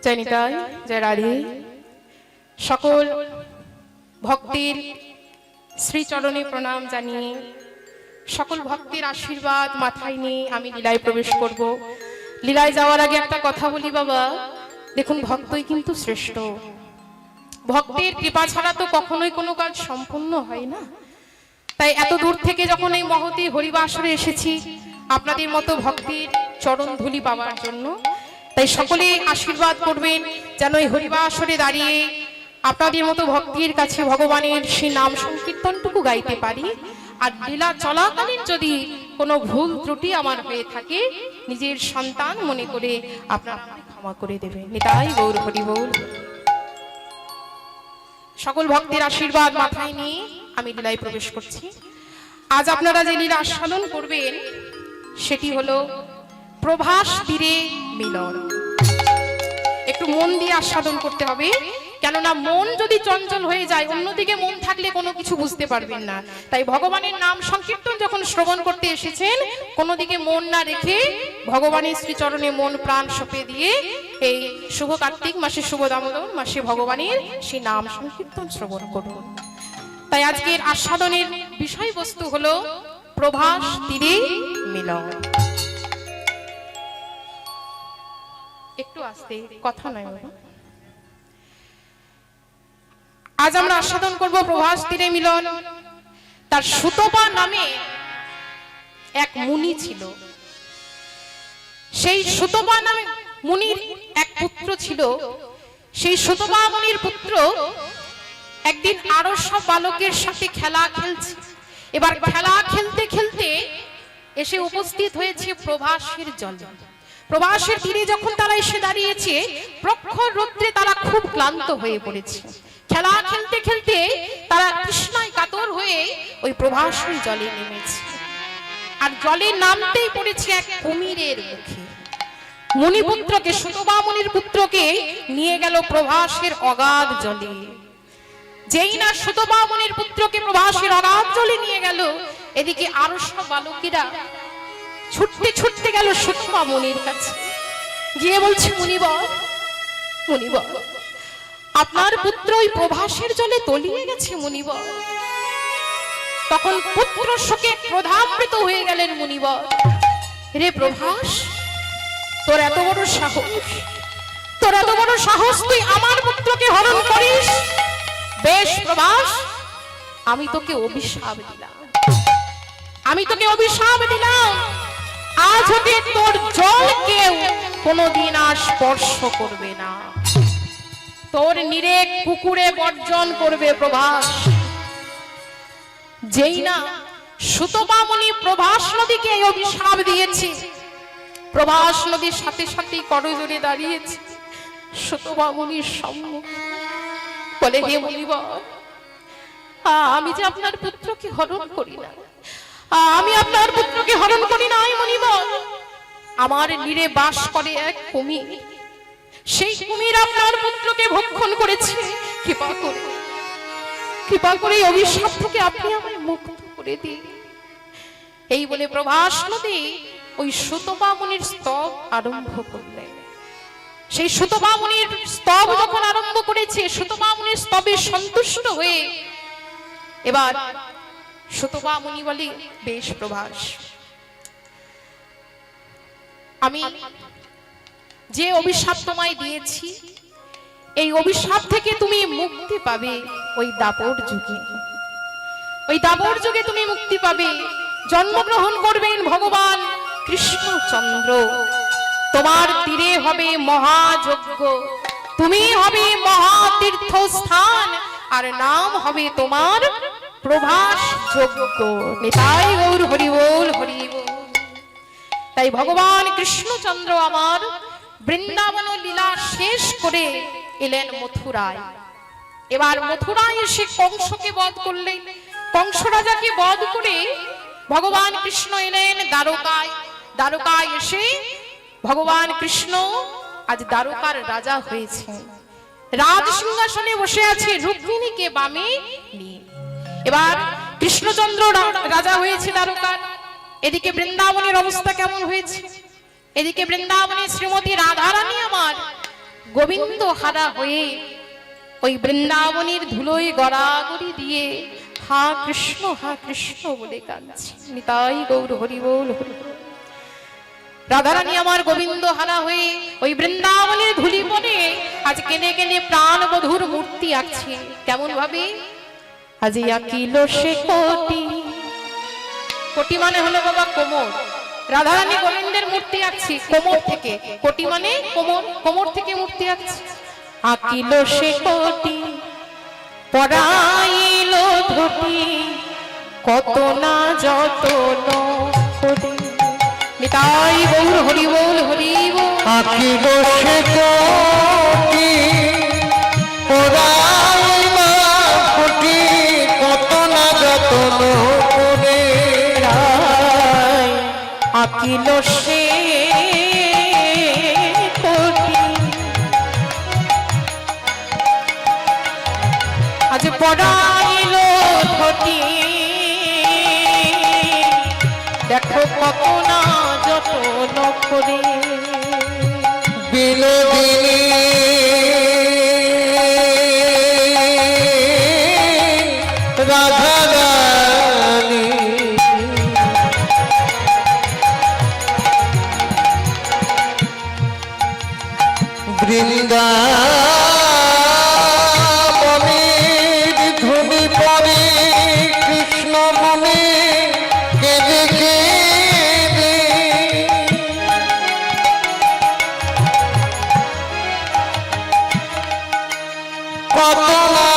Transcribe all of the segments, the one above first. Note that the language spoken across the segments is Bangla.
জয় নিতাই, জয় রাধে। সকল ভক্তের শ্রীচরণে প্রণাম জানিয়ে সকল ভক্তের আশীর্বাদ মাথায় নিয়ে আমি লীলায় প্রবেশ করব। লীলায় যাওয়ার আগে একটা কথা বলি বাবা, দেখুন ভক্তই কিন্তু শ্রেষ্ঠ। ভক্তের কৃপা ছাড়া তো কখনোই কোনো কাজ সম্পূর্ণ হয় না। তাই এত দূর থেকে যখন এই মহতী হরিবাসরে এসেছি আপনাদের মতো ভক্তির চরণ ধুলি পাওয়ার জন্য, তাই সকলে আশীর্বাদ করবেন যেন এই হরিবাসরে দাঁড়িয়ে আপনাদের মতো ভক্তির কাছে ভগবানের সেই নাম সংকীর্তনটুকু গাইতে পারি। আর লীলা চলাকালীন যদি কোনো ভুল ত্রুটি আমার হয়ে থাকে নিজের সন্তান মনে করে আপনারা ক্ষমা করে দেবেন। নিতাই গৌর হরি বল। সকল ভক্তের আশীর্বাদ মাথায় নিয়ে আমি লীলায় প্রবেশ করছি। আজ আপনারা যে লীলা আস্বাদন করবেন সেটি হলো প্রভাস তীরে মিলন। একটু মন দিয়ে আস্বাদন করতে হবে, কেননা মন যদি চঞ্চল হয়ে যায় অন্যদিকে মন থাকলে কোনো কিছু বুঝতে পারবেন না। তাই ভগবানের নাম সংকীর্তন যখন শ্রবণ করতে এসেছেন কোনো দিকে মন না রেখে ভগবানের শ্রীচরণে মন প্রাণ সঁপে দিয়ে এই শুভ কার্তিক মাসে শুভ দামোদর মাসে ভগবানের সেই নাম সংকীর্তন শ্রবণ করুন। তাই আজকের আস্বাদনের বিষয়বস্তু হলো প্রভাস তীরে মিলন। একটু আস্তে, কথা নয় বাবা। আজ আমরা আস্বাদন করব প্রভাস তীরে মিলন। তার সুতপা নামে এক মুনি ছিল। সেই সুতপা নামে মুনির এক পুত্র ছিল। সেই সুতপা মুনির পুত্র একদিন আরো সব বালকের সাথে খেলা খেলছে। এবার খেলা খেলতে খেলতে এসে উপস্থিত হয়েছে প্রভাসের জলে। প্রভাসের তীরে যখন তারা এসে দাঁড়িয়েছে প্রখর রৌদ্রে তারা খুব ক্লান্ত হয়ে পড়েছে। খেলা খেলতে খেলতে তারা তৃষ্ণায় কাতর হয়ে ওই প্রভাসের জলে নেমেছে। আর জলে নামতেই পড়েছে এক কুমিরের মুখে। মুনিপুত্রকে, সুতপা মুনির পুত্রকে নিয়ে গেল প্রভাসের অগাধ জলে। যেই না সুতপা মুনির পুত্রকে প্রভাসের অগাধ জলে নিয়ে গেল, এদিকে আরো সব বালকেরা ছুটতে ছুটতে গেল সুতপা মুনির কাছে। গিয়ে বলছে, মুনিবর, মুনিবর, আপনার পুত্র ওই প্রভাসের জলে তলিয়ে গেছে মুনিবর। তখন পুত্র শোকে ক্রোধান্বিত হয়ে গেলেন মুনিবর। রে প্রভাস, তোর এত বড় সাহস, তোর এত বড় সাহস, তুই আমার পুত্রকে হরণ করিস? বেশ প্রভাস, আমি তোকে অভিশাপ দিলাম, আমি তোকে অভিশাপ দিলাম, আজ হতে তোর জল কেউ কোনোদিন আর স্পর্শ করবে না, তোর নিরেক পুকুরে বর্জন করবে প্রভাস। যেই না সুতপা মুনি প্রভাস নদীকে এই অভিশাপ দিয়েছে, প্রভাস নদীর সাথে সাথে করজোড়ে দাঁড়িয়েছে সুতপা মুনির সম্মুখে। বলে, হে মুনিবর, আমি যে আপনার পুত্রকে হরণ করি না, আমি আপনার পুত্রকে হরণ করি নাই মুনিবর। আমার নীরে বাস করে এক কুমির, সেই কুমির আপনার পুত্রকে ভক্ষণ করেছে। কৃপা করে, কৃপা করে এই অভিশাপ থেকে আপনি আমায় মুক্ত করে দিন। এই বলে প্রভাস নদী ওই সুতপা মুনির স্তব আরম্ভ করলেন। সেই সুতপা মুনির স্তব যখন আরম্ভ করেছে, সুতপা মুনির স্তবে সন্তুষ্ট হয়ে এবার সুতপা মুনি বলে, বেশ প্রভাস, আমি যে অভিশাপ তোমায় দিয়েছি এই অভিশাপ থেকে তুমি মুক্তি পাবে ওই দাপর যুগে। ওই দাপর যুগে তুমি মুক্তি পাবে। জন্মগ্রহণ করবেন ভগবান কৃষ্ণচন্দ্র। তোমার তীরে হবে মহাযজ্ঞ, তুমি হবে মহাতীর্থস্থান, আর নাম হবে তোমার প্রভাস যজ্ঞ। নিতাই গৌর হরি বল, হরি বল। তাই ভগবান কৃষ্ণচন্দ্র আমার বৃন্দাবন লীলা শেষ করে এলেন মথুরায়। এবার মথুরায় এসে কংসকে বধ করলেন। কংস রাজাকে বধ করে ভগবান কৃষ্ণ এলেন দ্বারকায়। দ্বারকায় এসে ভগবান কৃষ্ণ আজ দ্বারকার রাজা হয়েছে। রাজ সিংহাসনে বসে আছে, রুক্মিণীকে বামে নিয়ে। এবার কৃষ্ণচন্দ্র রাজা হয়েছে দ্বারকার। এদিকে বৃন্দাবনের অবস্থা কেমন হয়েছে? এদিকে বৃন্দাবনে শ্রীমতী রাধারানী আমার গোবিন্দ হারা হয়ে ওই বৃন্দাবনের ধুলোয় গড়াগড়ি দিয়ে হা কৃষ্ণ বলে কাঁদছে। নিতাই গৌর হরি বল হরি বল। রাধারানী আমার গোবিন্দ হারা হয়ে ওই বৃন্দাবনের ধুলি বনে আজ কেনে কেনে প্রাণ বধুর মূর্তি আঁকছে। কেমন ভাবে? আজ আঁকিল সে কোটি, কোটি মানে হলো বাবা কোমর। রাধারানী গোবিন্দের মূর্তি আঁকছি কোমর থেকে, কোটি মানে কোমর, কোমর থেকে মূর্তি আঁকছি। আঁকিল সে কোটি পরাইল ধুতি, কত না যতন করি। নিতাই গৌর হরি বল হরি বল। আঁকিল সে কোটি পরাইল ধুতি, কত না যতন করে। আঁকিল সে কোটি আজ পড়াইল ধুতি, দেখো কত না যতন করে। বিনোদিনী রাধারানী বৃন্দাবনের ধুলি পরে কৃষ্ণ মনে কেঁদে কেঁদে। কত না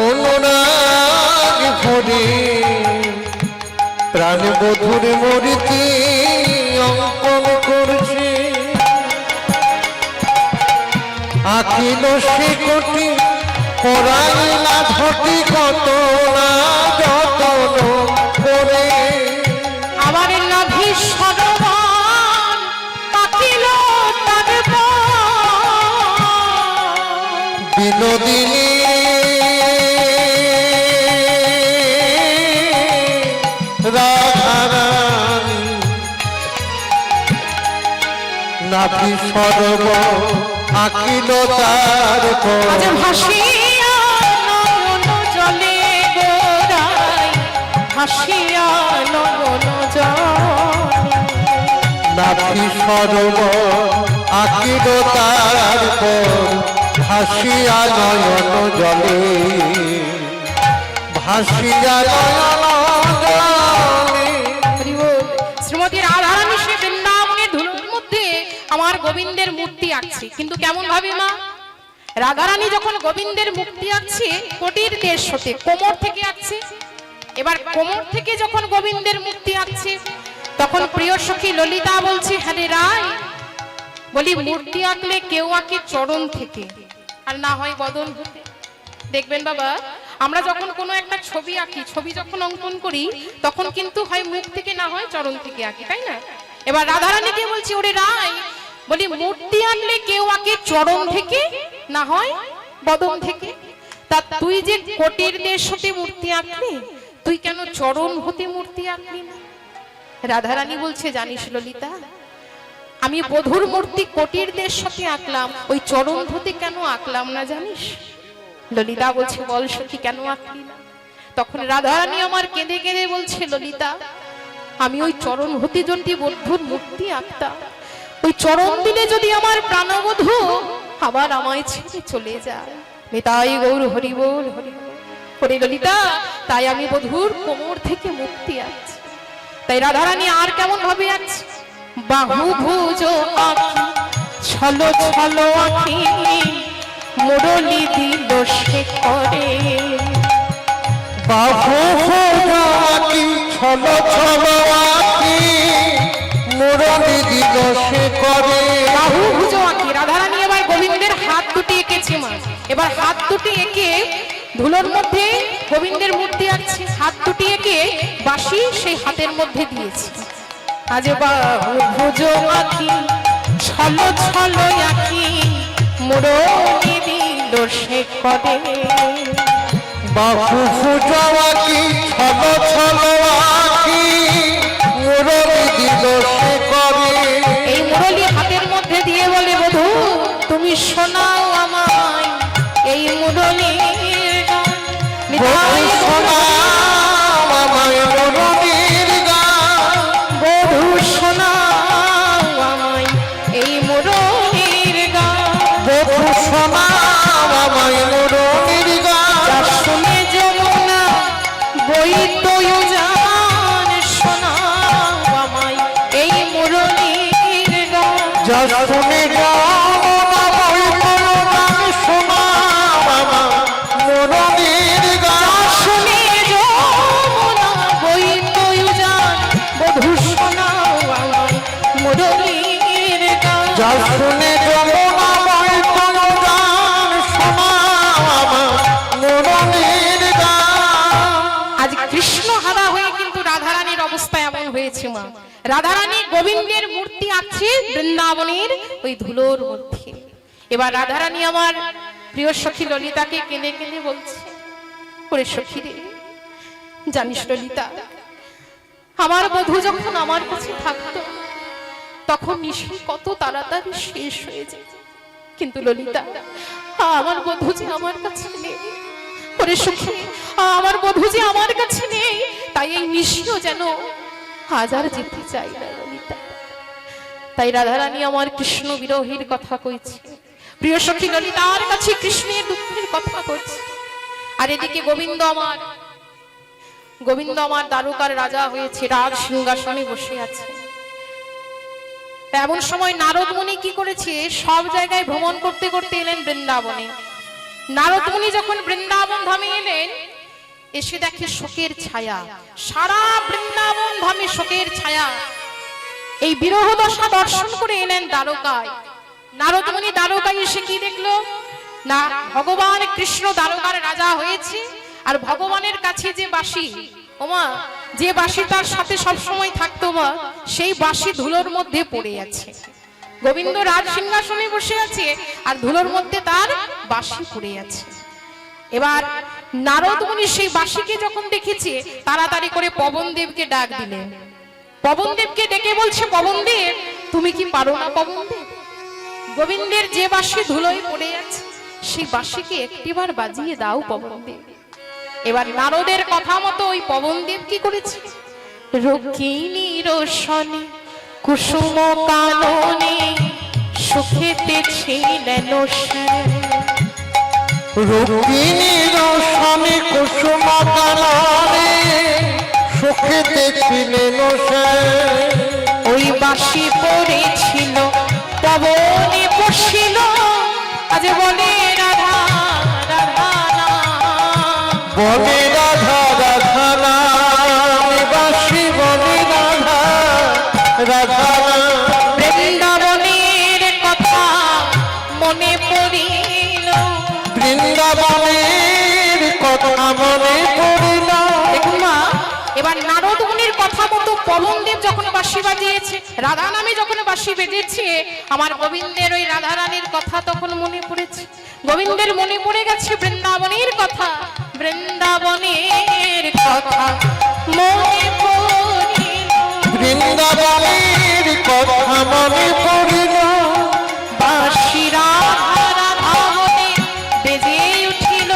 অনুরাগ ভরে প্রাণ বধুর মূর্তি অঙ্কন করছে। আঁকিল সে কোটি পরাইলা ধুতি, কত না যতন করে। আমার নাভি সরবান আঁকিল তার বিনোদিনী রাধারানী নাভি সরব আঁকিল তার আজ ভাসিয়া নয়ন জলে গোড়াই, ভাসিয়া নয়ন জলে। নাভি সরব আঁকিল তার ভাসিয়া নয়ন জলে, ভাসিয়া নয়ন জলে। শ্রীমতী রাধারানী সে বৃন্দাবনের ধুলোর মধ্যে আমার গোবিন্দের মূর্তি আঁকছে। কিন্তু কেমন ভাবে মা? রাধারানী যখন গোবিন্দের মূর্তি আঁকছে কোটির দেশ হতে, কোমর থেকে আঁকছে। এবার কোমর থেকে যখন গোবিন্দের মূর্তি আঁকছে তখন প্রিয় সখী ললিতা বলছে, হ্যাঁ রে রায়, বলি মূর্তি আঁকলে কেউ আঁকে চরণ থেকে আর না হয় বদন হতে। দেখবেন বাবা, আমরা যখন কোনো একটা ছবি আঁকি, ছবি যখন অঙ্কন করি তখন কিন্তু হয় মুখ থেকে না হয় চরণ থেকে আঁকি, তাই না? এবার রাধারানীকে বলছি, ওরে রায়, বলি মূর্তি আনলে কেউ আঁকে চরণ থেকে না হয় বদন থেকে। তা তুই যে কোটির দেশ হতে মূর্তি আঁকলি, তুই কেন চরণ হতে মূর্তি আঁকলি না? রাধারানী বলছে, জানিস ললিতা, আমি বধুর মূর্তি কোটির দেশ হতে আঁকলাম, ওই চরণ হতে কেন আঁকলাম না জানিস? ললিতা বলছে, বল সখী কেন আঁকলি না? তখন রাধারানী আমার কেঁদে কেঁদে বলছে, ললিতা, আমি ওই চরণ হতে যদি বধুর মূর্তি আঁকতাম, ওই চরণ দিলে যদি আমার প্রাণবধূ আবার আমায় ছেড়ে চলে যায়। নিতাই গৌর হরি বল হরি বল। হরি ললিতা, তাই আমি বধুর কোমর থেকে মুক্তি আঁকছি। তাই রাধারানী আর কেমন ভাবে আঁকছে? বাহু ভুজ আঁকি ছল ছল আঁকি, মুরলি দিল সে করে। বাহু ভুজ আঁকি ছল ছল আঁকি, মুরলি দিল সে করে। বাহু ভুজ আঁকি, রাধারানী এবার গোবিন্দের হাত দুটি এঁকেছে মা। এবার হাত দুটি এঁকে ধুলোর মধ্যে গোবিন্দের মূর্তি আঁকছে, হাত দুটি এঁকে বাঁশি সেই হাতের মধ্যে দিয়েছে। আজ বাহু ভুজ আঁকি ছল ছল আঁকি, মুরলি দিল সে করে। বাহু ভুজ আঁকি ছল ছল আঁকি, মুরলি দিল সে করে। এই মুরলি যা শুনে যমুনা বইতল গান শোনা বাবা মুরলীর গান শুনে যমুনা বইতল গান বধূ শোনাও আমায় মুরলীর গান। যা শুনে যমুনা বইতল গান শোনা বাবা মুরলীর গান। আজ কৃষ্ণ হারা হয়ে কিন্তু রাধারানীর অবস্থা এমন হয়েছে মা। রাধারানী গোবিন্দের মূর্তি আছে বৃন্দাবনের ওই ধুলোর মধ্যে। এবার রাধারানী আমার প্রিয় সখী ললিতাকে কেঁদে কেঁদে বলছে, ওরে সখী রে, জানিস ললিতা, আমার বধূ যখন আমার কাছে থাকতো তখন নিশি কত তাড়াতাড়ি শেষ হয়ে যায়, কিন্তু ললিতা আমার বধূ যে আমার কাছে নেই। ওরে সখী, আমার বধূ যে আমার কাছে নেই, তাই এই নিশিও যেন হাজার যেতে চাই না ললিতা। তাই রাধারানী আমার কৃষ্ণ বিরহের কথা কইছে, প্রিয় সখী ললিতার কাছে কৃষ্ণের দুঃখের কথা করছে। আর এদিকে গোবিন্দ আমার দ্বারকার রাজা হয়েছে, রাজ সিংহাসনে বসে আছে। এমন সময় নারদ মুনি কি করেছে, সব জায়গায় ভ্রমণ করতে করতে এলেন বৃন্দাবনে। নারদ মুনি যখন বৃন্দাবন ধামে এলেন, এসে দেখে শোকের ছায়া, সারা বৃন্দাবন ধামে শোকের ছায়া। এই বিরহ দশা দর্শন করে এলেন দ্বারকায়। নারদ মুনি দ্বারকায় এসে কি দেখলো না, ভগবান কৃষ্ণ দ্বারকার রাজা হয়েছে, আর ভগবানের কাছে যে বাঁশি, ওমা যে বাঁশি তার সাথে সব সময় থাকতো মা, সেই বাঁশি ধুলোর মধ্যে পড়ে আছে। গোবিন্দ রাজ সিংহাসনে বসে আছে আর ধুলোর মধ্যে তার বাঁশি পড়ে আছে। এবার নারদ মুনি সেই বাঁশিকে যখন দেখেছে, তাড়াতাড়ি করে পবনদেবকে ডাক দিলেন। পবনদেবকে ডেকে বলছে, পবনদেব তুমি কি পারো না পবনদেব, গোবিন্দের যে বাঁশি ধুলোয় পড়ে আছে সেই বাঁশিকে একটিবার বাজিয়ে দাও পবনদেব। এবার নারদের কথা মতো ওই পবনদেব কি করেছে, রক্ষিণী রোশনে কুসুম কাননে সুখেতে ছিলেন রুক্মিণী রোশনে কুসুম কাননে সুখেতে ছিলেন সে। ওই বাঁশি পড়েছিল পবনে বসিল, আজ বলে রাধা রাধা নাম, বলে রাধা রাধা নাম, বাঁশি বলে রাধা রাধা নাম। বৃন্দাবনের কথা মনে পড়িল, বৃন্দাবনের কথা মনে পড়িল। দেখুন মা, এবার নারদ মুনির কথা মতো পবনদেব যখন বাঁশি বাজিয়েছে, রাধা নামে যখন বাঁশি বেজেছে, আমার গোবিন্দের ওই রাধা রানীর কথা তখন মনে পড়েছে। গোবিন্দের মনে পড়ে গেছে বৃন্দাবনের কথা, বৃন্দাবনের কথা মনে পড়িল, বৃন্দাবনের কথা মনে পড়িল। বাঁশি রাধা রাধা মনে বেজে উঠিল,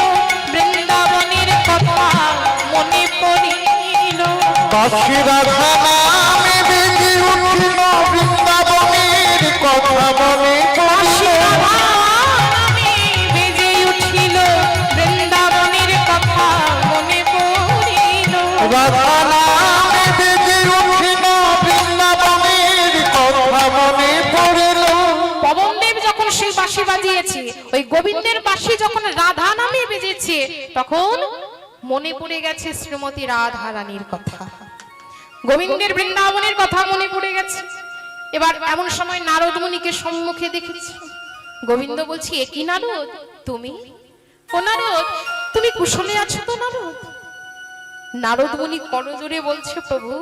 বৃন্দাবনের কথা মনে পড়িল। বাঁশি রাধা নামে বেজে উঠিল, বৃন্দাবনের কথা মনে বাঁশি পড়িল। রাধা নামে বেজে উঠিল, বৃন্দাবনের কথা মনে পড়িল। রাধা নামে বেজে উঠিল, বৃন্দাবনের কথা মনে পড়িল। পবনদেব যখন সেই বাঁশি বাজিয়েছে, ওই গোবিন্দের বাঁশি যখন রাধা নামে বেজেছে, তখন মনে পড়ে গেছে শ্রীমতী রাধা রানীর কথা, গোবিন্দের বৃন্দাবনের কথা মনে পড়ে গেছে। এবার এমন সময় নারদ মুনিকে সম্মুখে দেখেছি। গোবিন্দ বলছি, এ কি নারদ তুমি? ও নারদ, তুমি কুশলে আছো তো নারদ? নারদ মুনি করজোরে বলছে, প্রভু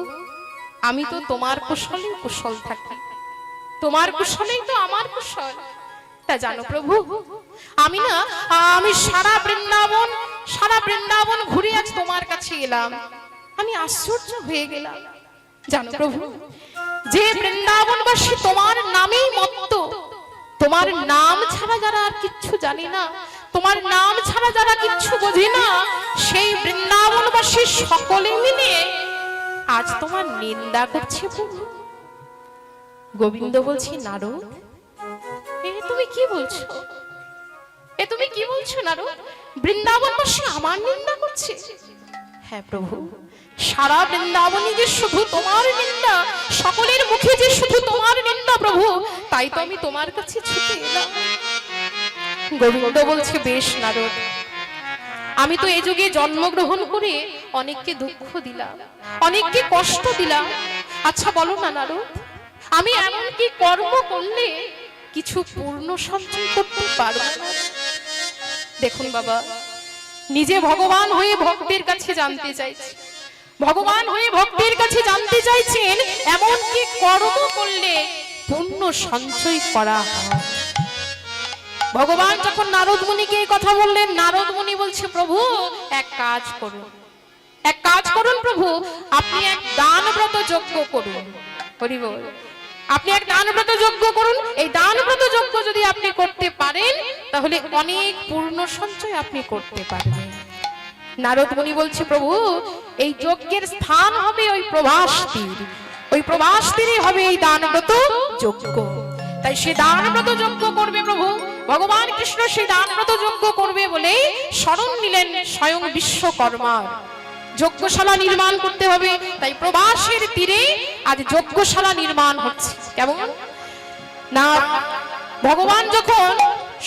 আমি তো তোমার কুশলে কুশল থাকি, তোমার কুশলেই তো আমার কুশল। তা জানো প্রভু, আমি সারা বৃন্দাবন ঘুরে আজ তোমার কাছে এলাম, আমি আশ্চর্য হয়ে গেলাম। জানো প্রভু, যে বৃন্দাবনবাসী তোমার নামেই মত্ত, তোমার নাম ছাড়া যারা আর কিচ্ছু জানে না, তোমার নাম ছাড়া যারা কিচ্ছু বোঝে না, সেই বৃন্দাবনবাসী সকলে মিলে আজ তোমার নিন্দা করছে প্রভু। গোবিন্দ বলছি, নারদ এ তুমি কি বলছো, এ তুমি কি বলছো নারদ? বৃন্দাবনবাসী আমার নিন্দা করছে? হ্যাঁ প্রভু, সারা বৃন্দাবনে যে শুধু তোমার নিন্দা, সকলের মুখে যে শুধু তোমার নিন্দা প্রভু, তাই তো আমি তোমার কাছে ছুটে এলাম। গোবিন্দ বলছে, বেশ নারদ, আমি তো এই যুগে জন্মগ্রহণ করে অনেককে দুঃখ দিলাম, অনেককে কষ্ট দিলাম। আচ্ছা বলো না নারদ, আমি এমন কি কর্ম করলে কিছু পূর্ণ সঞ্চয় করতে পারবো না? দেখুন বাবা, নিজে ভগবান হয়ে ভক্তের কাছে জানতে চাইছে, ভগবান হয়ে ভক্তের কাছে জানতে চাইছেন এমন কি কর্ম করলে পূর্ণ সঞ্চয় করা হয়। ভগবান যখন নারদ মুনিকে এই কথা বললেন, নারদ মুনি বলছে, প্রভু এক কাজ করুন, এক কাজ করুন প্রভু, আপনি এক দানব্রত যজ্ঞ করুন। হরি বল। আপনি এক দানব্রত যজ্ঞ করুন। এই দানব্রত যজ্ঞ যদি আপনি করতে পারেন তাহলে অনেক পূর্ণ সঞ্চয় আপনি করতে পারবেন। নারদ মুনি বলছে, প্রভু এই যজ্ঞের স্থান হবে ওই প্রভাস তীর, ওই প্রভাস তীরই হবে এই দানব্রত যজ্ঞ। তাই সে দানব্রত যজ্ঞ করবে প্রভু। ভগবান কৃষ্ণ সেই দানব্রত যজ্ঞ করবে বলেই শরণ নিলেন স্বয়ং বিশ্বকর্মার। যজ্ঞশালা নির্মাণ করতে হবে, তাই প্রভাসের তীরে আজ যজ্ঞশালা নির্মাণ হচ্ছে। কেমন না, ভগবান যখন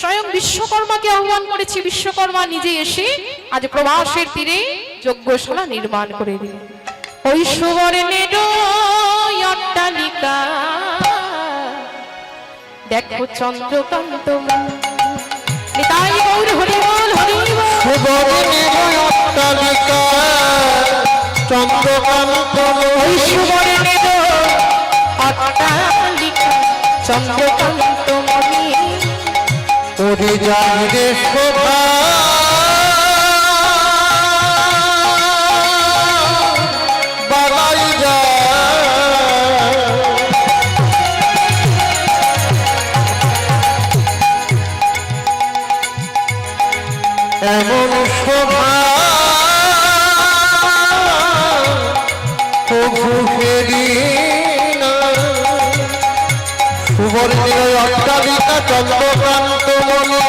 স্বয়ং বিশ্বকর্মাকে আহ্বান করেছে, বিশ্বকর্মা নিজে এসে আজ প্রভাসের তীরে যজ্ঞশালা নির্মাণ করে দিলেন। ওই সুবর্ণের অট্টালিকা দেখো চন্দ্রকান্ত, নিতাই গৌর হরি বল, হরি বল। সুবর্ণের অট্টালিকা চন্দ্রকান্ত, ওই সুবর্ণের অট্টালিকা চন্দ্রকান্ত মণি, ওরে যায় রে শোভা বাড়াই যায়, এমন শোভা প্রভু ফেরি না। সুবর্ণের অট্টালিকা চন্দ্রকান্ত মণি,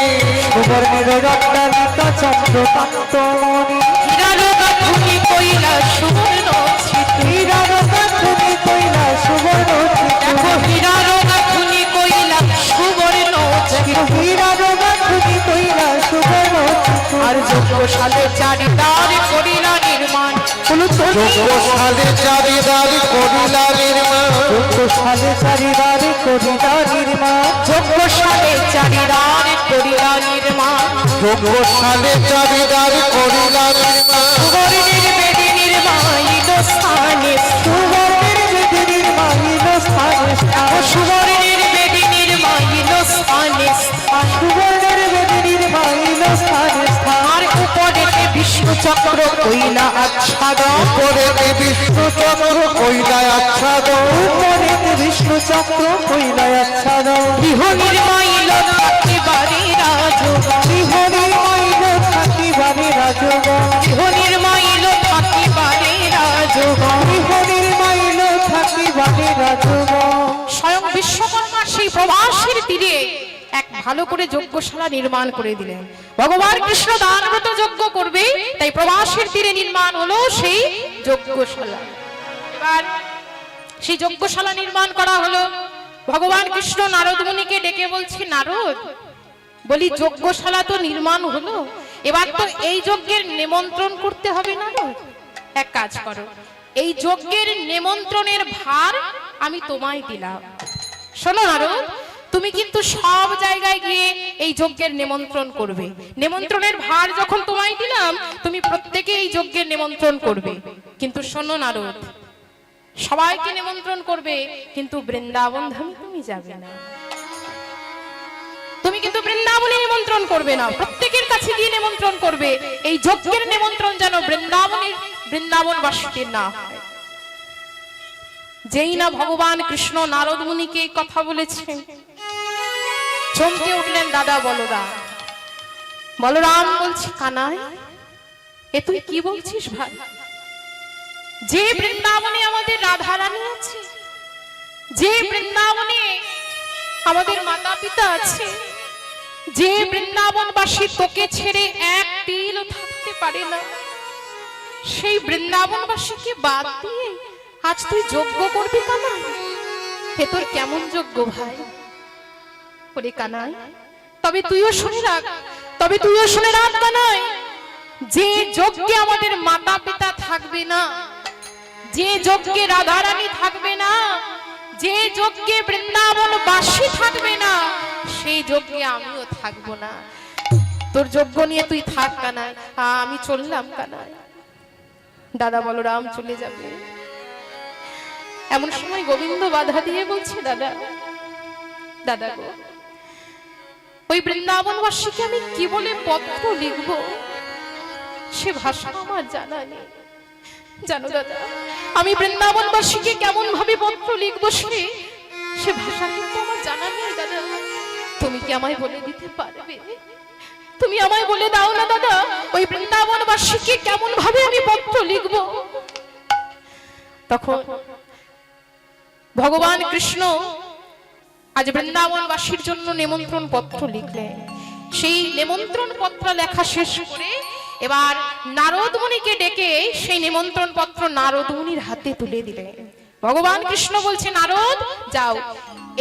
সুবর্ণের অট্টালিকা চন্দ্রকান্ত মণি, হীরার গাঁথুনি কইলা সুবর্ণ ছিট, হীরার গাঁথুনি কইলা সুবর্ণ ছিট, দেখো হীরার গাঁথুনি কইলা সুবর্ণ ছিট। হীরার গাঁথুনি কইলা সুবর্ণ ছিট। আর যজ্ঞশালে চারিদার করিলা নির্মাণ, যজ্ঞশালে চারিদার করিলা নির্মাণ, যজ্ঞশালে চারিদারে করিলা নির্মাণ, যজ্ঞশালে চারিদার করিলা নির্মাণ। যজ্ঞশালে চারিদার করিলা নির্মাণ, সুবর্ণের বেদী নির্মাণিত স্থানে, সুবর্ণের বেদী নির্মাণিত স্থানে, সুবর্ণের বেদী নির্মাণিত স্থানে, সুবর্ণের বেদী নির্মাণিত স্থানে, আর উপরেতে বিষ্ণু চক্র কইলা আচ্ছাদন, উপরেতে বিষ্ণু চক্র কইলা আচ্ছাদন, উপরেতে বিষ্ণু চক্র কইলা আচ্ছাদন, গৃহ নির্মাণিত থাকিবারে রাজগণ, গৃহ নির্মাণিত থাকিবারে রাজগণ, গৃহ নির্মাণিত থাকিবারে রাজগণ। গৃহ নির্মাণিত থাকিবারে রাজগণ। স্বয়ং বিশ্বকর্মা সেই প্রভাসের তীরে এক ভালো করে যজ্ঞশালা নির্মাণ করে দিলেন। ভগবান কৃষ্ণ দানব্রত যজ্ঞ করবে, তাই প্রভাসের তীরে নির্মাণ হলো সেই যজ্ঞশালা। এবার সেই যজ্ঞশালা নির্মাণ করা হলো। ভগবান কৃষ্ণ নারদ মুনিকে ডেকে বলছে, নারদ বলি যজ্ঞশালা তো নির্মাণ হলো, এবার তো এই যজ্ঞের নিমন্ত্রণ করতে হবে। নারদ এক কাজ করো, এই যজ্ঞের নিমন্ত্রণের ভার আমি তোমায় দিলাম। শোনো নারদ, তুমি কিন্তু সব জায়গায় গিয়ে এই যজ্ঞের নিমন্ত্রণ করবে। নিমন্ত্রণের ভার যখন তোমায় দিলাম, তুমি প্রত্যেকে এই যজ্ঞের নিমন্ত্রণ করবে। কিন্তু শোনো নারদ, সবাইকে নিমন্ত্রণ করবে, কিন্তু বৃন্দাবন ধামে তুমি যাবে না। তুমি কিন্তু বৃন্দাবনে নিমন্ত্রণ করবে না, প্রত্যেকের কাছে গিয়ে নিমন্ত্রণ করবে। এই যজ্ঞের নিমন্ত্রণ যেন বৃন্দাবনবাসীদের না হয়। যেই না ভগবান কৃষ্ণ নারদ মুনিকে এই কথা বলেছেন, চমকে উঠলেন দাদা বলরাম। বলরাম বলছে, কানাই এ তুই কি বলছিস ভাই? যে বৃন্দাবনে আমাদের রাধা রানী আছে, যে বৃন্দাবনে আমাদের মাতা পিতা আছে, যে বৃন্দাবনবাসী তোকে ছেড়ে এক তিলও থাকতে পারে না, সেই বৃন্দাবনবাসীকে বাদ দিয়ে আজ তুই যজ্ঞ করবি কানাই? হে তোর কেমন যজ্ঞ ভাই? ওরে কানাই, তবে তুইও শুনে রাখ, তবে তুইও শুনে রাখ কানাই, যে যজ্ঞে আমাদের মাতা পিতা থাকবে না, যে যজ্ঞে রাধা রানী থাকবে না, যে যজ্ঞে বৃন্দাবন বাসী থাকবে না, সেই যজ্ঞে আমিও থাকবো না। তোর যজ্ঞ নিয়ে তুই থাক কানাই, আমি চললাম কানাই। দাদা বলরাম চলে যাবে। এমন সময় গোবিন্দ বাধা দিয়ে বলছে, দাদা দাদা গো, ওই বৃন্দাবনবাসীকে আমি কি বলে পত্র লিখবো সে ভাষা আমার জানা নেই। জানো দাদা, আমি বৃন্দাবনবাসীকে কেমন ভাবে পত্র লিখবো সে ভাষা কিন্তু আমার জানা নেই। দাদা তুমি কি আমায় বলে দিতে পারবে? তুমি আমায় বলে দাও না দাদা, ওই বৃন্দাবনবাসীকে কেমন ভাবে আমি পত্র লিখবো। তখন ভগবান কৃষ্ণ আজ বৃন্দাবনবাসীর জন্য নিমন্ত্রণ পত্র লিখলেন। সেই নিমন্ত্রণ পত্র লেখা শেষ করে এবার নারদ মুনিকে ডেকে সেই নিমন্ত্রণ পত্র নারদ মুনির হাতে তুলে দিলেন। ভগবান কৃষ্ণ বলছে, নারদ যাও,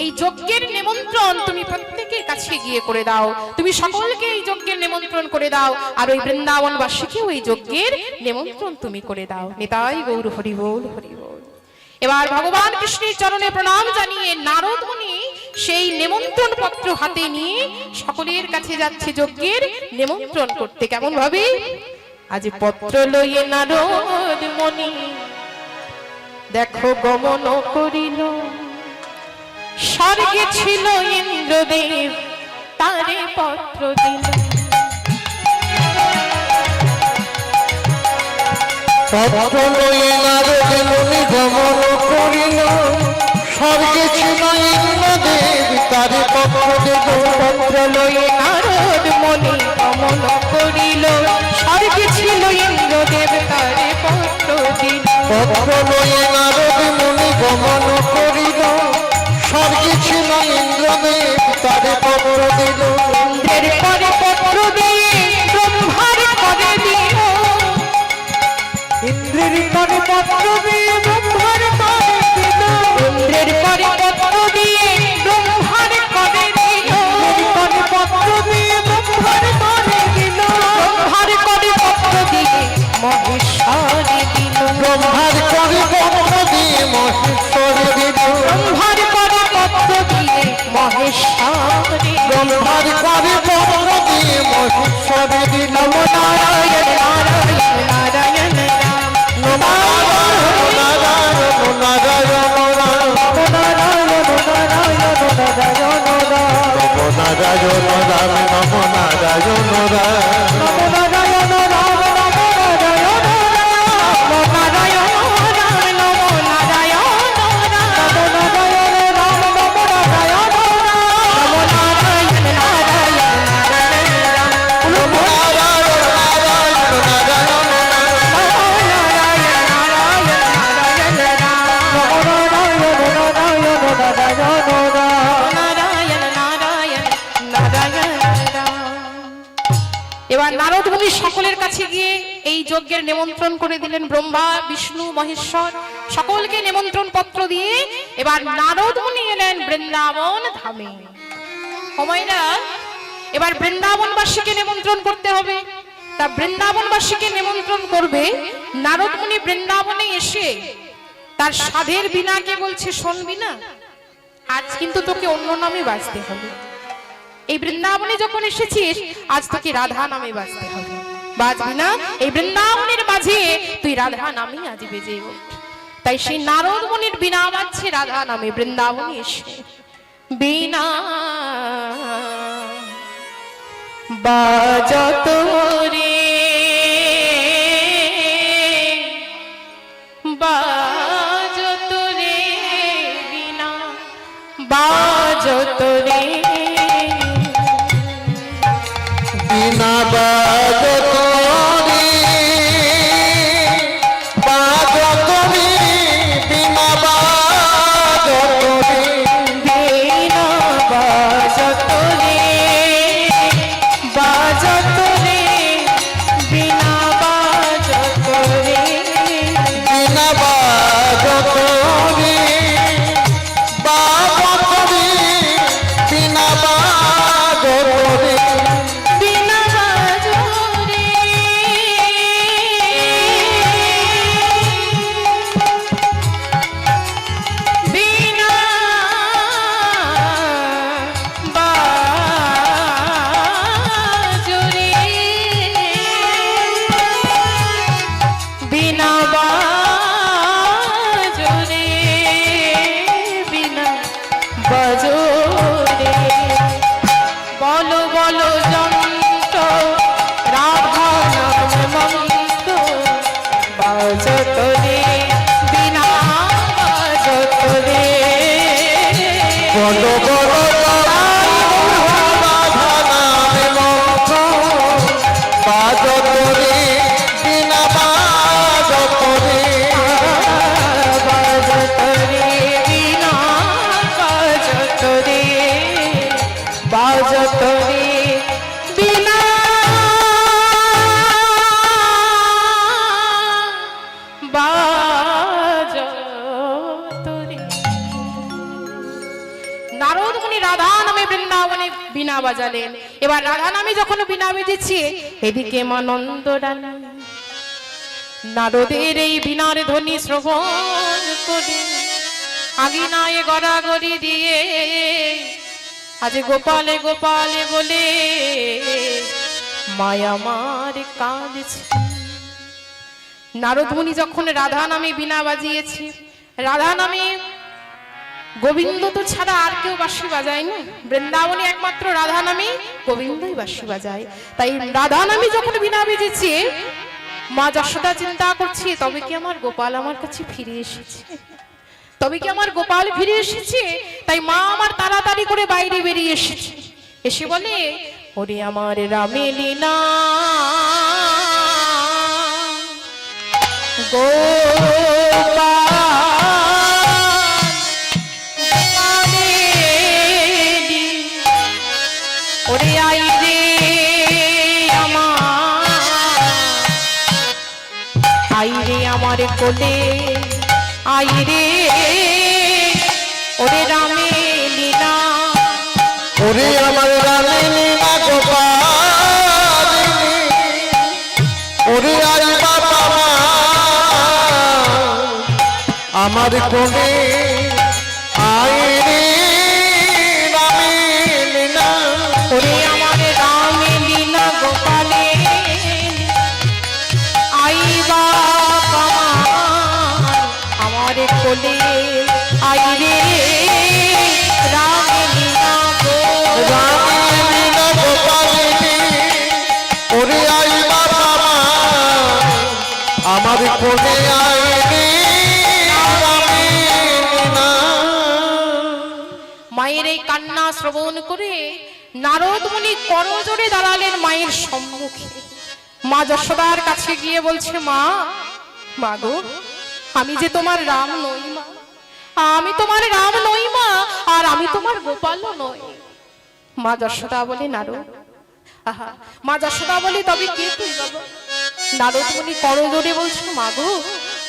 এই যজ্ঞের নিমন্ত্রণ তুমি প্রত্যেকের কাছে গিয়ে করে দাও, তুমি সকলকে এই যজ্ঞের নিমন্ত্রণ করে দাও, আর ওই বৃন্দাবনবাসীকে ওই যজ্ঞের নিমন্ত্রণ তুমি করে দাও। নিতাই গৌর হরি বল হরি বল। এবার ভগবান কৃষ্ণের চরণে প্রণাম জানিয়ে নারদ মুনি সেই নিমন্ত্রণ পত্র হাতে নিয়ে সকলের কাছে যাচ্ছে যজ্ঞের নিমন্ত্রণ করতে। কেমন ভাবে? আজ পত্র লইয়ে নারদ মুনি দেখো গমন করিল, স্বর্গে ছিল ইন্দ্রদেব তারে পত্র দিল। পত্র লইয়ে নারদ মুনি গমন করিল, স্বর্গে ছিল ইন্দ্রদেব তারে পত্র দিল। পত্র লইয়ে নারদ মুনি গমন করিল, স্বর্গে ছিল ইন্দ্রদেব তারে পত্র দিল। পত্র লইয়ে নারদ মুনি গমন করিল, স্বর্গে ছিল ইন্দ্রদেব তারে পত্র দিল। ইন্দ্রের পরে পত্র দিয়ে ব্রহ্মার করে দিল, ইন্দ্রের পরে পত্র দিয়ে ব্রহ্মার করে দিল, ইন্দ্রের পরে পত্র দিয়ে ব্রহ্মার করে দিল, পরে পত্র দিয়ে ব্রহ্মার করে দিল, ব্রহ্মার করে পত্র দিয়ে মহেশ্বরে দিল, ব্রহ্মার করে পত্র দিয়ে মহেশ্বরে দিল। ব্রহ্মার করে পত্র দিয়ে মহেশ্বরে, ব্রহ্মার করে পত্র দিয়ে মহেশ্বরে দিল। নমো নারায়ণ নারায়ণ নারায়ণ রাম, নমো নারায়ণ নারায়ণ রাম, নারায়ণ নারায়ণ নারায়ণ রাম, নমো নারায়ণ রাম, নমো নারায়ণ রাম। নমো নারায়ণ রাম, নমো নারায়ণ রাম, নমো নারায়ণ রাম, নমো নারায়ণ রাম, নমো নারায়ণ রাম, নমো নারায়ণ রাম, নমো নারায়ণ নারায়ণ নারায়ণ রাম, নমো নারায়ণ নারায়ণ নারায়ণ এবার নারদ মুনি সকলের কাছে গিয়ে এই যজ্ঞের নিমন্ত্রণ করে দিলেন। ব্রহ্মা বিষ্ণু মহেশ্বর সকলকে নিমন্ত্রণ পত্র দিয়ে এবার নারদ মুনি এলেন বৃন্দাবন ধামে। সময়রা এবার বৃন্দাবনবাসীকে নিমন্ত্রণ করতে হবে। তা বৃন্দাবনবাসীকে নিমন্ত্রণ করবে। নারদ মুনি বৃন্দাবনে এসে তার সাধের বিনাকে বলছে, শুনবি না, আজ কিন্তু তোকে অন্য নামে বাঁচতে হবে। এই বৃন্দাবনে যখন এসেছিস আজ তোকে রাধা নামে বাঁচতে হবে। বাঁচবি না, এই বৃন্দাবনের মাঝে তুই রাধা নামে আজ বেজে ওঠ। তাই সেই নারদ মুনির বিনা বাজছে রাধা নামে বৃন্দাবনে এসে। বিনা বাজত রে বাজত রে, বিনা বাজত রে, বিনা বাজত রে, বাজত রে, বিনা বাজত রে, বিনা বাজত রে বাজত রে, বিনা বাজত রে, বিনা বাজত রে, বাজত রে, বিনা বাজত বাজত রে বিনা বাজত রে। নারদ মুনি রাধা নামে বৃন্দাবনে বিনা বাজালেন। এবার রাধা নামে যখন বিনা বেজেছে, এদিকে মা নন্দরানী নারদের এই বিনার ধ্বনি শ্রবণ করে আগিনায় গড়াগড়ি দিয়ে আজ গোপালে গোপালে বলে মায়া আমার কাঁদছে। নারদ মুনি যখন রাধা নামে বিনা বাজিয়েছে, রাধা নামে গোবিন্দ তো ছাড়া আর কেউ বাঁশি বাজায় না, বৃন্দাবনে একমাত্র রাধা নামে গোবিন্দই বাঁশি বাজায়। তাই রাধা নামে যখন বিনা বেজেছে, মা যশোদা চিন্তা করছে তবে কি আমার গোপাল আমার কাছে ফিরে এসেছে, তবে কি আমার গোপাল ফিরে এসেছে। তাই মা আমার তাড়াতাড়ি করে বাইরে বেরিয়ে এসেছে, এসে বলে ওরে আমার রামেলিনা ওরে আই রে আমার কোলে আই রে ওরে রামে লীলা ওরে আমার রামে লীলা গোপালিনী ওরে আই বাবা আমার কোলে আই রে রামে লীলা ওরে আমার রামে লীলা গোপালে আই বাবা আমার কোলে আই রে রামে লীলা গোপালিনী ওরে আই বাবা আমার কোলে আই রে রামে লীলা। মায়ের এই কান্না শ্রবণ করে নারদ মুনি করজোড়ে দাঁড়ালেন মায়ের সম্মুখে। মা যশোদার কাছে গিয়ে বলছে মা মা গো আমি যে তোমার রাম নই মা, আমি তোমার রাম নই মা, আর আমি তোমার গোপালও নই। মা যশোদা বলে নারদ আহা মা যশোদা বলে তবে কে তুই বাবা? নারদ মুনি করজোড়ে বলছে মা গো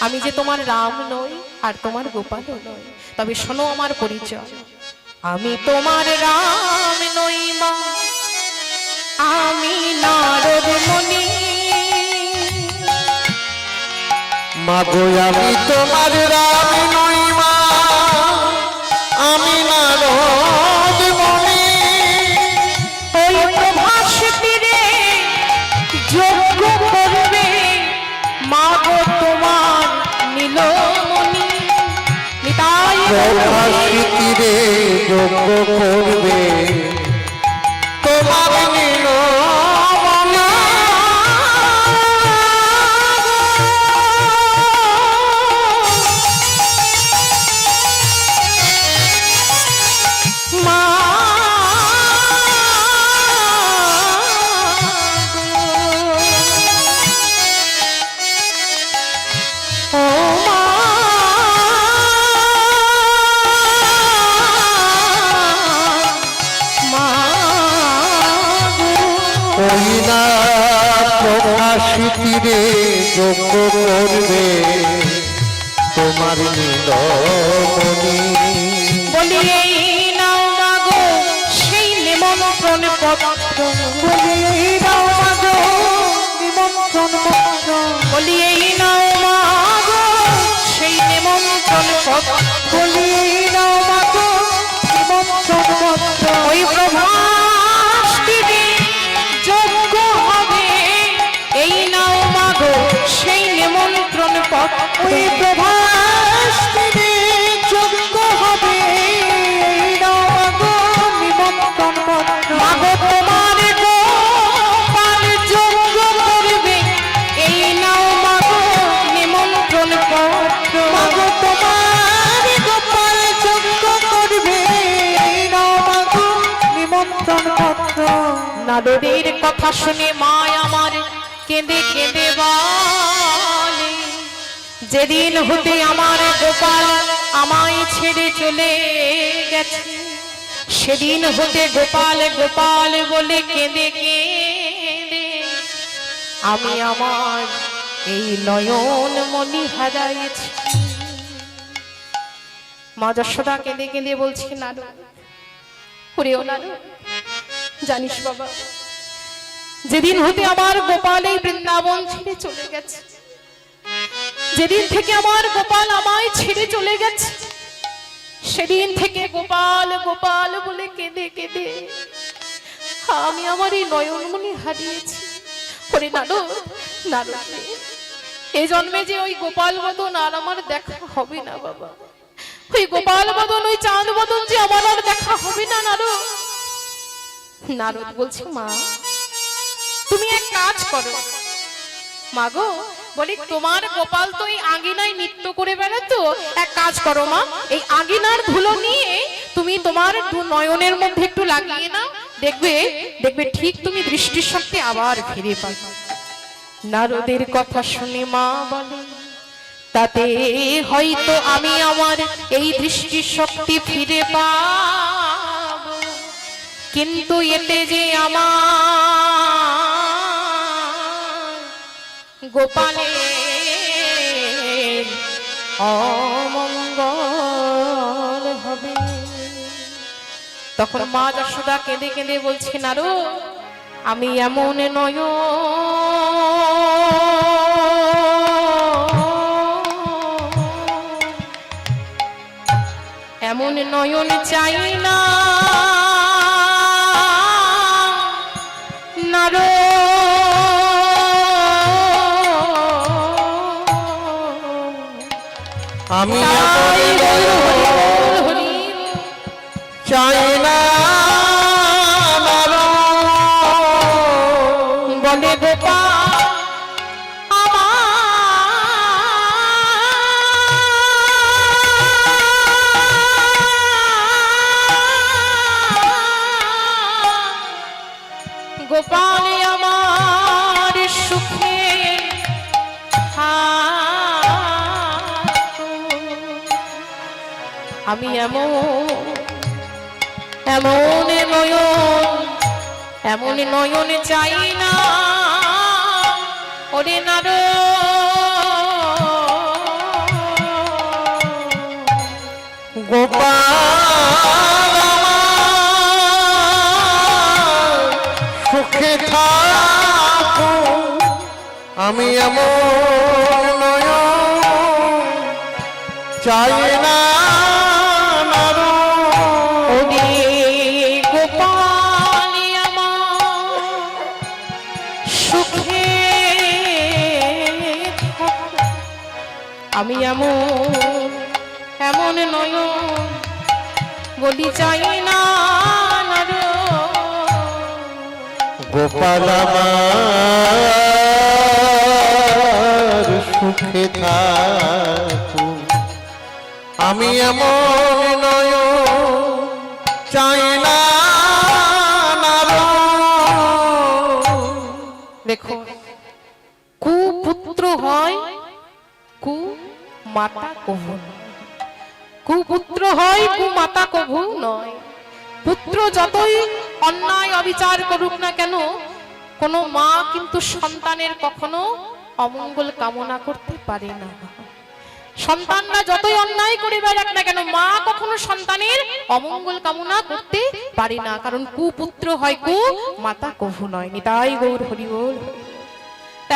আমি যে তোমার রাম নই আর তোমার গোপালও নই, তবে শোনো আমার পরিচয়। আমি তোমার রাম নই মা, আমি নারদ মুনি। মাগো আমি তোমার রাম নই মা, আমি নারদ মুনি। ওই প্রভাস তীরে যজ্ঞ করবে মাগো তোমার নীলমণি। নিতাই প্রভাস তীরে যজ্ঞ করবে তোমার নীলমণি। মা ও মা ওই না প্রভাস তীরে যজ্ঞ করবে তোমার নীলমণি। বলি এই নাও মাগো সেই নিমন্ত্রণ পত্র, বলি এই নাও মাগো নিমন্ত্রণ পত্র, বলি এই নাও মাগো সেই নিমন্ত্রণ পত্র, বলি এই নাও মাগো নিমন্ত্রণ পত্র। ওই প্রভাস তীরে যজ্ঞ হবে এই নাও মাগো সেই নিমন্ত্রণ পত্র। ওই প্রভাস তীরে যজ্ঞ হবে এই নাও মাগো নিমন্ত্রণ পত্র। মাগো তোমার গোপাল যজ্ঞ করবে এই নাও মাগো নিমন্ত্রণ পত্র। মাগো তোমার গোপাল যজ্ঞ করবে এই নাও মাগো নিমন্ত্রণ পত্র। নারদের কথা শুনে মা আমার কেঁদে কেঁদে বলে যেদিন হতে আমার গোপাল আমায় ছেড়ে চলে গেছে সেদিন হতে গোপাল গোপাল বলে কেঁদে কেঁদে আমি আমার এই নয়ন মনি হারাইছি। মা যশোদা কেঁদে কেঁদে বলছে, নারু ওরেও নারু, জানিস বাবা, যেদিন হতে আমার গোপাল এই বৃন্দাবন ছেড়ে চলে গেছে, যেদিন থেকে আমার গোপাল আমায় ছেড়ে চলে গেছে, সেদিন থেকে গোপাল গোপাল বলে কেঁদে কেঁদে আমি আমার এই নয়নমণি হারিয়েছি। ওরে নারু, নারু, এই জন্মে যে ওই গোপাল বদন আর আমার দেখা হবে না বাবা, ওই গোপাল বদন, ওই চাঁদ বদন যে আমার আর দেখা হবে না নারু। নারদ বলছে, মা তুমি এক কাজ করো। মা গো, বলি তোমার গোপাল তো এই আঙিনায় নৃত্য করে বেড়াতো, এক কাজ করো মা, এই আঙিনার ধুলো নিয়ে তুমি তোমার দু নয়নের মধ্যে একটু লাগিয়ে নাও, দেখবে দেখবে ঠিক তুমি দৃষ্টিশক্তি আবার ফিরে পাবে। নারদের কথা শুনে মা বলে, তাতে হয়তো আমি আমার এই দৃষ্টিশক্তি ফিরে পাব, কিন্তু এতে যে আমার গোপালের অমঙ্গল হবে। তখন মা যশোদা কেঁদে কেঁদে বলছে, নারু আমি এমন নয়, এমন নয়ন চাই না নারো, আমি চাই না বলে গোপাল গোপাল আমার সুখে আমি এমন এমন নয়ন, এমন নয়ন চাই না ওরে নারো। গোপাল সুখে থাকো, আমি এমন নয়ন চাই না নারো। ওরে গোপাল আমার সুখে থাকো, আমি এমন এমন নয়ন বলি চাই না নারো। গোপাল আমার সুখে থাকো, আমি এমন নয়ন চাই না নারো। দেখো, কুপুত্র হয় কু মাতা কভু, কুপুত্র হয় কু মাতা কভু নয়। পুত্র যতই অন্যায় অবিচার করুক না কেন, কোন মা কিন্তু সন্তানের কখনো অমঙ্গল কামনা করতে পারে না। সন্তানরা যতই অন্যায় করে বেড়াক না কেন, মা কখনো সন্তানের অমঙ্গল কামনা করতে পারে না, কারণ কুপুত্র হয় কু মাতা কভু নয়। নিতাই গৌর হরি বল।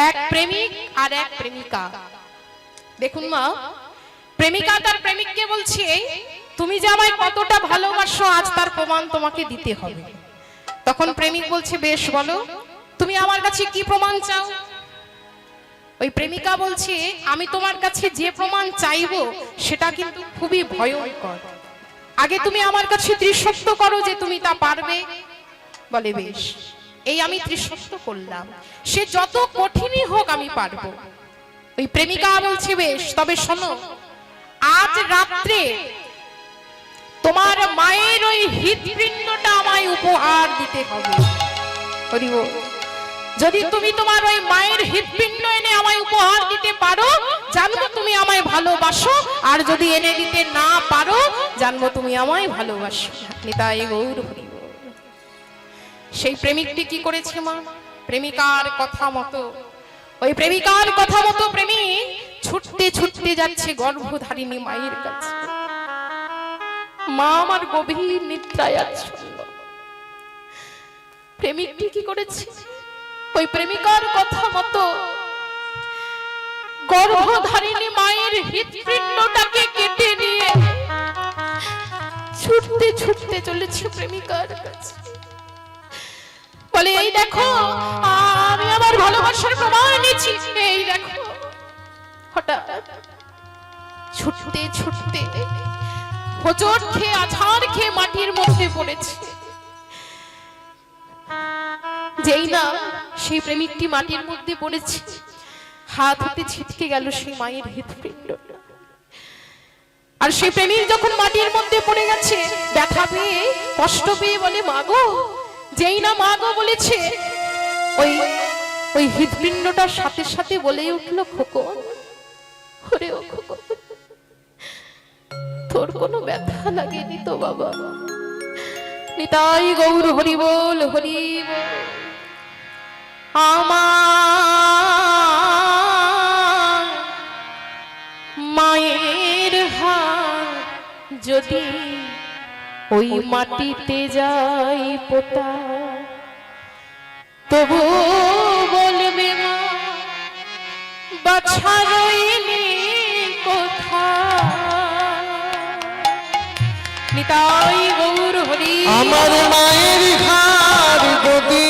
এক প্রেমিক আর এক প্রেমিকা, দেখুন মা, প্রেমিকা তার প্রেমিককে বলছে, তুমি যে আমায় কতটা ভালোবাসো আজ তার প্রমাণ তোমাকে দিতে হবে। তখন প্রেমিক বলছে, বেশ বলো, তুমি আমার কাছে কি প্রমাণ চাও? ওই প্রেমিকা বলছে, আমি তোমার কাছে যে প্রমাণ চাইবো সেটা কিন্তু খুবই ভয়ঙ্কর। আগে তুমি আমার কাছে ত্রিসত্য করো যে তুমি তা পারবে। বলে বেশ, এই আমি ত্রিসত্য করলাম, সে যত কঠিনই হোক আমি পারবো। ওই প্রেমিকা বলছে, বেশ, তবে শোনো, আজ রাত্রে তোমার মায়ের ওই হৃৎপিণ্ডটা আমায় উপহার দিতে হবে। হরি বল। যদি তুমি তোমার ওই মায়ের হৃৎপিণ্ড এনে আমায় উপহার দিতে পারো, জানবো তুমি আমায় ভালোবাসো, আর যদি এনে দিতে না পারো জানবো তুমি আমায় ভালোবাসো। নিতাই গৌর হরি বল। সেই প্রেমিকটি কি করেছে মা? প্রেমিকার কথা মতো, ওই প্রেমিকার কথা মতো প্রেমিক ছুটতে ছুটতে যাচ্ছে গর্ভধারিণী মায়ের কাছে। মা আমার গভীর নিদ্রায় আচ্ছন্ন। প্রেমিকটি কি করেছে? ওই প্রেমিকার কথা মতো গর্ভধারিণী মায়ের হৃৎপিণ্ডটাকে কেটে নিয়ে ছুটতে ছুটতে চলেছে প্রেমিকার কাছে। বলে, এই দেখো আমি আমার ভালোবাসার প্রমাণ এনেছি, এই দেখো। হঠাৎ ছুটতে ছুটতে হোঁচট খেয়ে আছাড় খেয়ে মাটির মধ্যে পড়েছে। যেই না সেই প্রেমিকটি মাটির মধ্যে পড়েছে, হাত হতে ছিটকে গেল সেই মায়ের হৃৎপিণ্ডটা। আর সেই প্রেমিক যখন মাটির মধ্যে পড়ে গেছে, ব্যথা পেয়ে কষ্ট পেয়ে বলে, মাগো। যেই না মাগো বলেছে, ওই হৃৎপিণ্ডটার সাথে সাথে বলে উঠল, খোকন, ওরে ও খোকন, তোর কোনো ব্যথা লাগেনি তো বাবা? নিতাই গৌর হরি বল, হরি বল। আমার মায়ের হাত যদি ওই মাটিতে যাই পোতা, তবু বলবে মা বাছা রইলি কোথায়। নিতাই গৌর হরি। আমার মায়ের হার যদি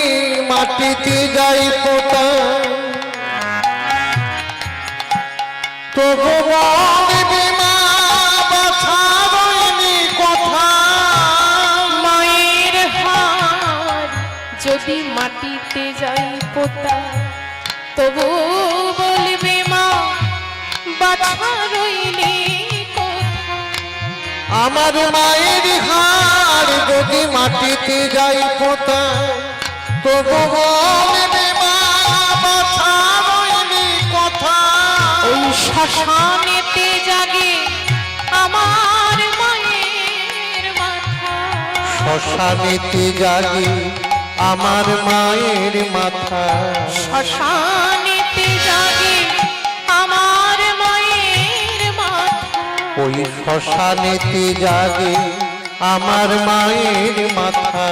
মাটিতে যাই পোতা, তবু বলবে মা বাছা রইলি কোথায়। মায়ের হার যদি মাটিতে যাই পোতা, তবু বলবে মা বাছা রইলি কোথায়। আমার মায়ের হার যদি মাটিতে যাই পোতা, তবু বলবে মা বাছা রইলি কোথায়। ওই শ্মশানেতে জাগে আমার মায়ের মাথা, শ্মশানেতে জাগে আমার মায়ের মাথা। শ্মশানেতে জাগে আমার মায়ের মাথা। ওই শ্মশানেতে জাগে আমার মায়ের মাথা।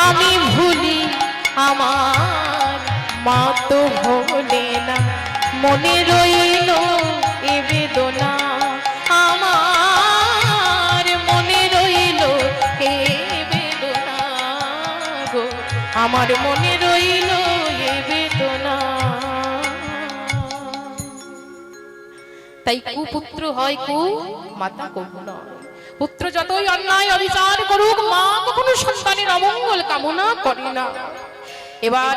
আমি ভুলি আমার মা তো ভোলে না, মনে রইল এ বেদনা। আমার মনে রইল এ বেদনা গো, আমার মনে রইল এ বেদনা। তাই কুপুত্র হয় কু, মাতা কবু নয়। পুত্র যতই অন্যায় অবিচার করুক, মা কখনো সন্তানের অমঙ্গল কামনা করে না। এবার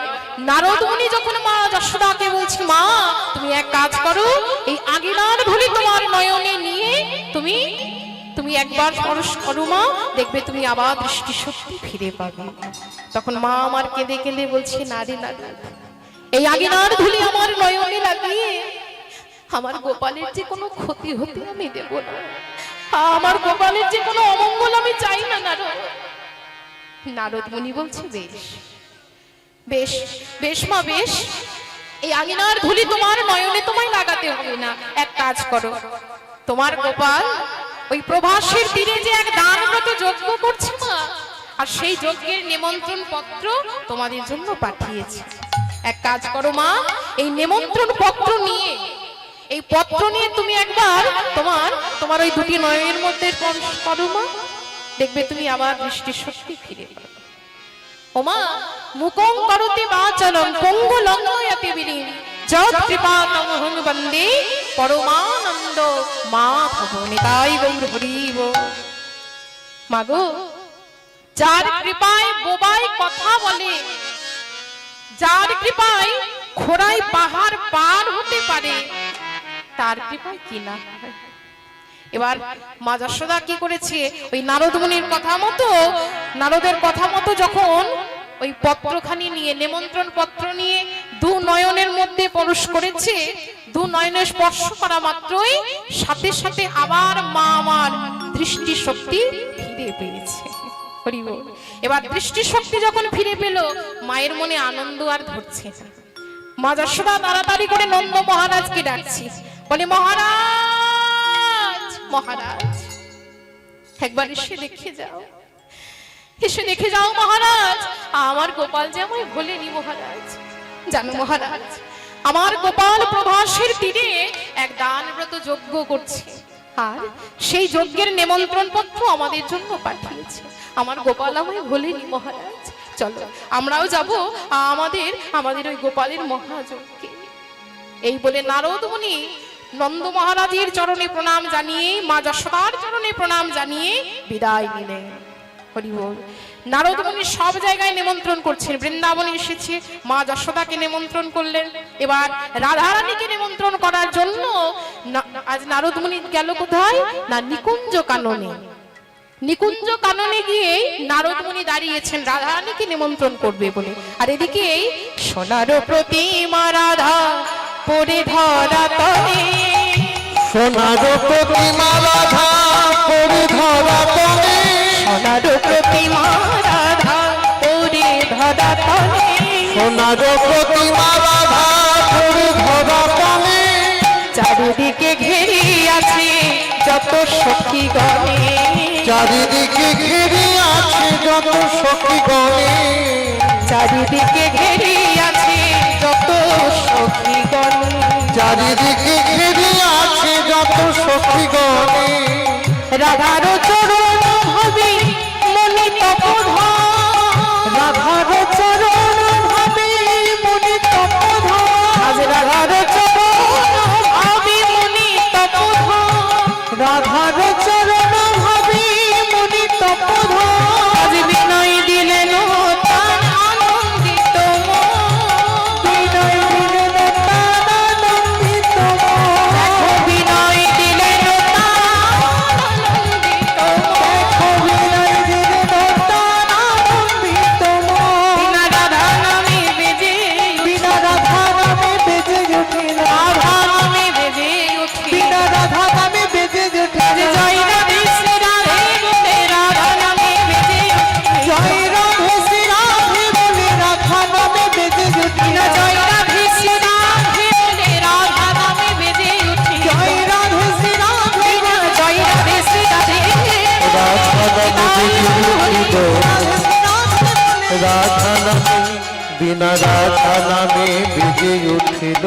নারদ মুনি যখন মা যশোদাকে বলছে, মা তুমি এক কাজ করো, এই আগিনার ধুলি তোমার নয়নে নিয়ে তুমি একবার স্পর্শ করো মা, দেখবে তুমি আবার দৃষ্টি শক্তি ফিরে পাবে। তখন মা আমার কেঁদে কেঁদে বলছে, না রে না, এই আগিনার ধুলি আমার নয়নে লাগিয়ে আমার গোপালের যে কোনো ক্ষতি হতে আমি দেব না। আমার গোপালের যে কোনো অমঙ্গল আমি চাই না। নারদ মুনি বলছে, বেশ বেশ বেশ মা বেশ, এই আঙিনার ধুলি তোমার নয়নে তোমায় লাগাতে হবে না। এক কাজ করো, তোমার গোপাল ওই প্রভাসের তীরে যে এক দানব্রত যজ্ঞ করছে মা, আর সেই যজ্ঞের নিমন্ত্রণ পত্র তোমাদের জন্য পাঠিয়েছে। এক কাজ করো মা, এই নিমন্ত্রণ পত্র নিয়ে, এই পত্র নিয়ে তুমি একবার তোমার ওই দুটি নয়নের মধ্যে স্পর্শ করো মা, দেখবে তুমি আবার দৃষ্টি শক্তি ফিরে পাবে। ওমা মুকং করতে বাচলং পঙ্গু লঙ্ঘয়তে বিলীন, যৎ কৃপাতমহং বন্দে পরমানন্দ মাধব। নিতাই গৌর হরি বল। মাগো, যার কৃপায় বোবাই কথা বলে, যার কৃপায় খোড়াই পাহাড় পার হতে পারে, তার কৃপায় কি না। এবার মা যশোদা কি করেছে, ওই নারদ মুনির কথা মতো, নারদের কথা মতো যখন ওই পত্রখানি নিয়ে, নিমন্ত্রণ পত্র নিয়ে দু নয়নের মধ্যে প্রবেশ করেছে, দু নয়নে স্পর্শ করা মাত্রই সাথে সাথে আবার মা আমার দৃষ্টিশক্তি ফিরে পেয়েছে। হরি বল। এবার দৃষ্টিশক্তি যখন ফিরে পেল, মায়ের মনে আনন্দ আর ধরছে না। মা যশোদা তাড়াতাড়ি করে নন্দ মহারাজকে ডাকছি, বলে মহারাজ মহারাজ একবার এসে দেখে যাও, এসে দেখে যাও মহারাজ, আমার গোপাল যে আমায় ভোলেনি মহারাজ। জানো মহারাজ, আমার গোপাল প্রভাসের তীরে এক দানব্রত যজ্ঞ করছে, আর সেই যজ্ঞের নিমন্ত্রণ পত্র আমাদের জন্য পাঠিয়েছে। আমার গোপাল আমায় ভোলেনি মহারাজ, চলো আমরাও যাব আমাদের ওই গোপালের মহাযজ্ঞে। এই বলে নারদ মুনি নন্দ মহারাজের চরণে প্রণাম জানিয়ে, মা যশোদার চরণে প্রণাম জানিয়ে বিদায় নিলেন। হরি বল। নারদ মুনি সব জায়গায় নিমন্ত্রণ করছেন, বৃন্দাবনে এসেছে, মা যশোদাকে নিমন্ত্রণ করলেন। এবার রাধারানীকে নিমন্ত্রণ করার জন্য আজ নারদ মুনি গেল কোথায় না, নিকুঞ্জ কাননে। নিকুঞ্জ কাননে গিয়ে নারদ মুনি দাঁড়িয়েছেন রাধারানীকে নিমন্ত্রণ করবে বলে। আর এদিকে সোনার প্রতিমা রাধা পরে ধরা তলে, সোনার প্রতিমা রাধা পরে ধরা তলে, সোনার প্রতিমা রাধা পরে ধরা তলে, সোনার প্রতিমা রাধা পরে ধরা তলে, চারিদিকে ঘেরে আছে যত সখী গণে, চারিদিকে ঘিরে আছে যত সখী গণে, চারিদিকে ঘেরে আছে যত সখী গণে, চারিদিকে ঘিরে আছে যত সখী গণে, রাধার চরণ ভাবে মনে তপধ, রাধার চরণ ভাবে মনে তপধ, আজ রাধার চরণ ভাবে মনে তপধ, রাধার চরণ ভাবে মনে তপধ, আজ বিনয় দিলেন তার আনন্দিত মন, বিনয় দিলেন তার আনন্দিত মন, দেখো বিনয় দিলেন তার আনন্দিত মন, দেখো বিনয় দিলেন তার আনন্দিত মন, বিনা রাধা নামে বেজে, বিনা রাধা নামে বেজে উঠিল, রাধা নামে বেজে উঠিল, বিনা রাধা নামে বেজে উঠিল, জয় রাধে শ্রী রাধে বলে রাধা নামে বেজে উঠিল, জয় রাধে শ্রী রাধে বলে রাধা নামে বেজে উঠিল, জয় রাধে শ্রী রাধে বলে রাধা নামে বেজে উঠিল, জয় রাধে শ্রী রাধে, জয় রাধে শ্রী রাধে, রাধা নামে বিনা রাধা নামে বেজে উঠিল।